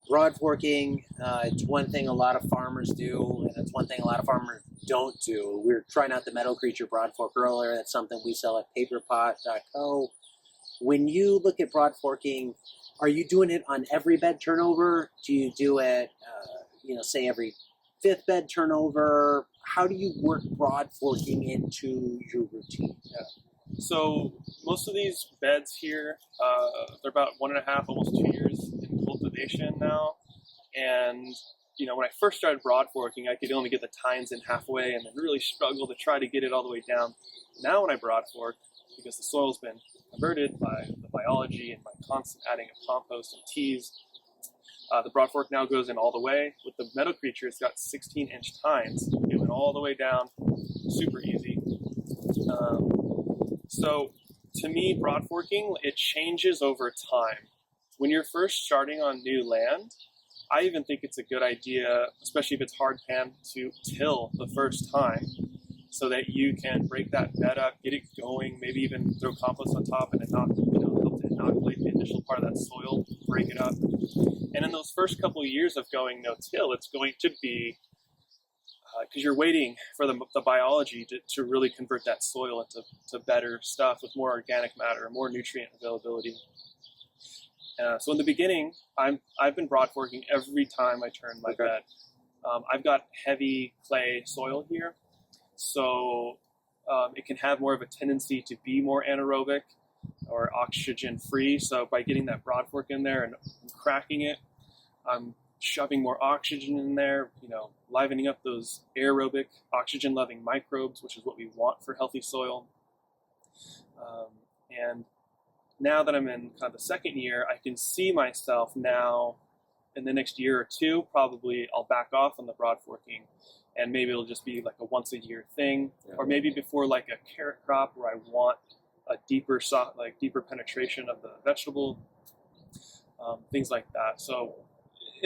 Broadforking, it's one thing a lot of farmers do, and it's one thing a lot of farmers don't do. We were trying out the Meadow Creature Broadfork earlier. That's something we sell at paperpot.co. When you look at Broadforking, are you doing it on every bed turnover? Do you do it, say every fifth bed turnover? How do you work Broadforking into your routine? Yeah. So most of these beds here, they're about 1.5, almost 2 years in cultivation now. And, when I first started broadforking, I could only get the tines in halfway and then really struggle to try to get it all the way down. Now when I broadfork, because the soil's been converted by the biology and by constant adding of compost and teas, the Broadfork now goes in all the way. With the Meadow Creature, it's got 16-inch tines. It went all the way down, super easy. So to me, Broadforking, it changes over time. When you're first starting on new land, I even think it's a good idea, especially if it's hard pan, to till the first time so that you can break that bed up, get it going, maybe even throw compost on top and help to inoculate the initial part of that soil, break it up. And in those first couple of years of going no-till, it's going to be, because you're waiting for the biology to really convert that soil into better stuff with more organic matter, more nutrient availability. So in the beginning, I've been broadforking every time I turn my bed. I've got heavy clay soil here, so it can have more of a tendency to be more anaerobic or oxygen free. So by getting that Broadfork in there and cracking it, I'm shoving more oxygen in there, livening up those aerobic oxygen loving microbes, which is what we want for healthy soil. And now that I'm in kind of the second year, I can see myself now in the next year or two, probably I'll back off on the broadforking and maybe it'll just be like a once a year thing, or maybe before like a carrot crop where I want a deeper penetration of the vegetable, things like that. So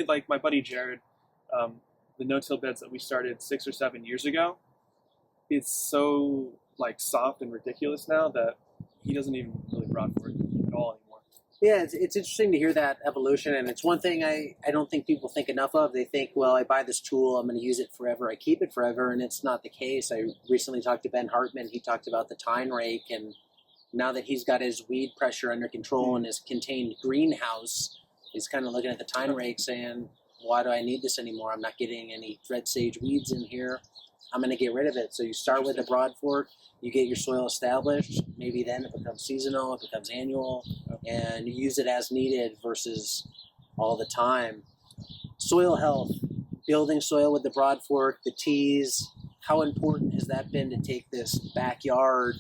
like my buddy Jared, the no-till beds that we started 6 or 7 years ago, it's so like soft and ridiculous now that he doesn't even really broadfork at all anymore. Yeah, it's interesting to hear that evolution, and it's one thing I don't think people think enough of. They think, well, I buy this tool, I'm going to use it forever, I keep it forever, and it's not the case. I recently talked to Ben Hartman. He talked about the tine rake, and now that he's got his weed pressure under control in his contained greenhouse, he's kind of looking at the tine rake saying, why do I need this anymore? I'm not getting any red sage weeds in here. I'm going to get rid of it. So you start with a broadfork, you get your soil established, maybe then it becomes seasonal, it becomes annual, and you use it as needed versus all the time. Soil health, building soil with the broadfork, the teas, how important has that been to take this backyard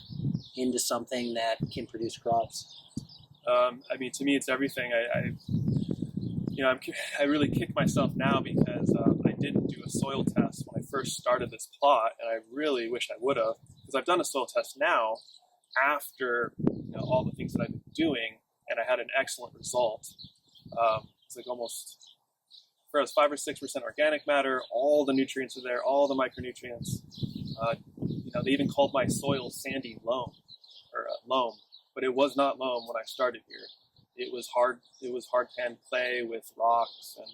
into something that can produce crops? To me, it's everything. I really kick myself now because I didn't do a soil test when I first started this plot, and I really wish I would have, because I've done a soil test now after all the things that I've been doing, and I had an excellent result. It's like almost, for us, 5 or 6% organic matter, all the nutrients are there, all the micronutrients. They even called my soil sandy loam, or loam, but it was not loam when I started here. It was hard pan clay with rocks, and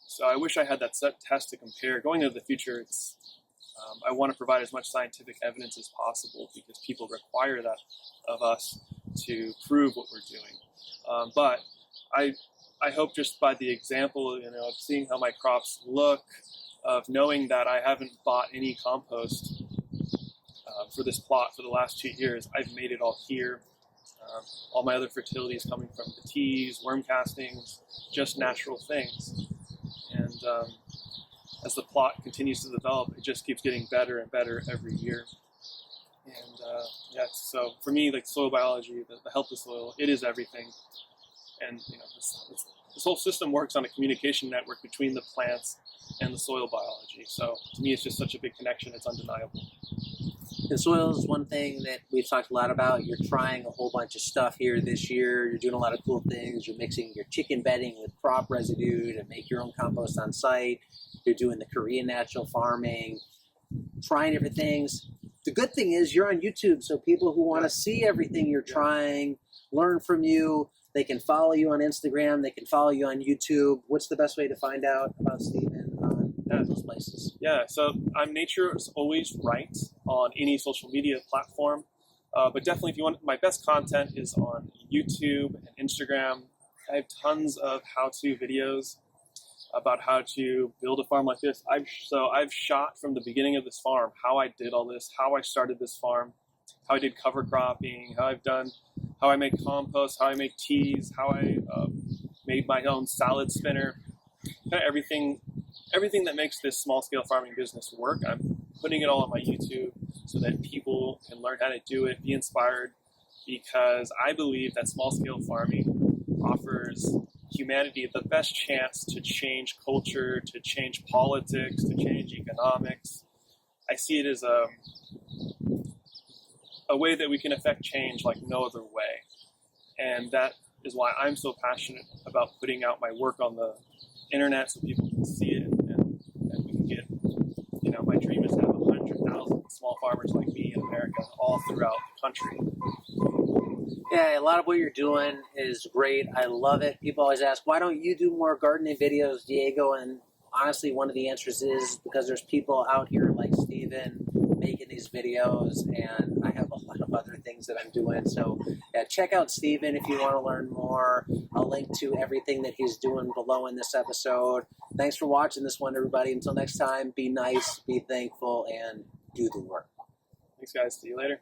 so I wish I had that set test to compare. Going into the future, I want to provide as much scientific evidence as possible because people require that of us to prove what we're doing. But I hope just by the example, of seeing how my crops look, of knowing that I haven't bought any compost for this plot for the last 2 years, I've made it all here. All my other fertility is coming from the teas, worm castings, just natural things. And as the plot continues to develop, it just keeps getting better and better every year. And so for me, like soil biology, the health of soil, it is everything. And this whole system works on a communication network between the plants and the soil biology. So to me, it's just such a big connection. It's undeniable. And soil is one thing that we've talked a lot about. You're trying a whole bunch of stuff here this year. You're doing a lot of cool things. You're mixing your chicken bedding with crop residue to make your own compost on site. You're doing the Korean natural farming, trying different things. the good thing is you're on YouTube, so people who want to see everything you're trying, learn from you, they can follow you on Instagram, they can follow you on YouTube. What's the best way to find out about Steven on those places? Yeah, so I'm Nature's Always Right on any social media platform. But definitely, if you want, my best content is on YouTube and Instagram. I have tons of how-to videos about how to build a farm like this. I've shot from the beginning of this farm, how I did all this, how I started this farm, how I did cover cropping, how I make compost, how I make teas, how I made my own salad spinner, kind of everything that makes this small-scale farming business work. I'm putting it all on my YouTube so that people can learn how to do it, be inspired, because I believe that small-scale farming offers humanity the best chance to change culture, to change politics, to change economics. I see it as a way that we can affect change like no other way. And that is why I'm so passionate about putting out my work on the internet so people can see it, and we can get, my dream is to have 100,000 small farmers like me in America all throughout the country. Yeah, a lot of what you're doing is great. I love it. People always ask, why don't you do more gardening videos, Diego? And honestly, one of the answers is because there's people out here like Steven making these videos, and I have a lot of other things that I'm doing. So yeah, check out Steven if you want to learn more. I'll link to everything that he's doing below in this episode. Thanks for watching this one, everybody. Until next time, be nice, be thankful, and do the work. Thanks, guys. See you later.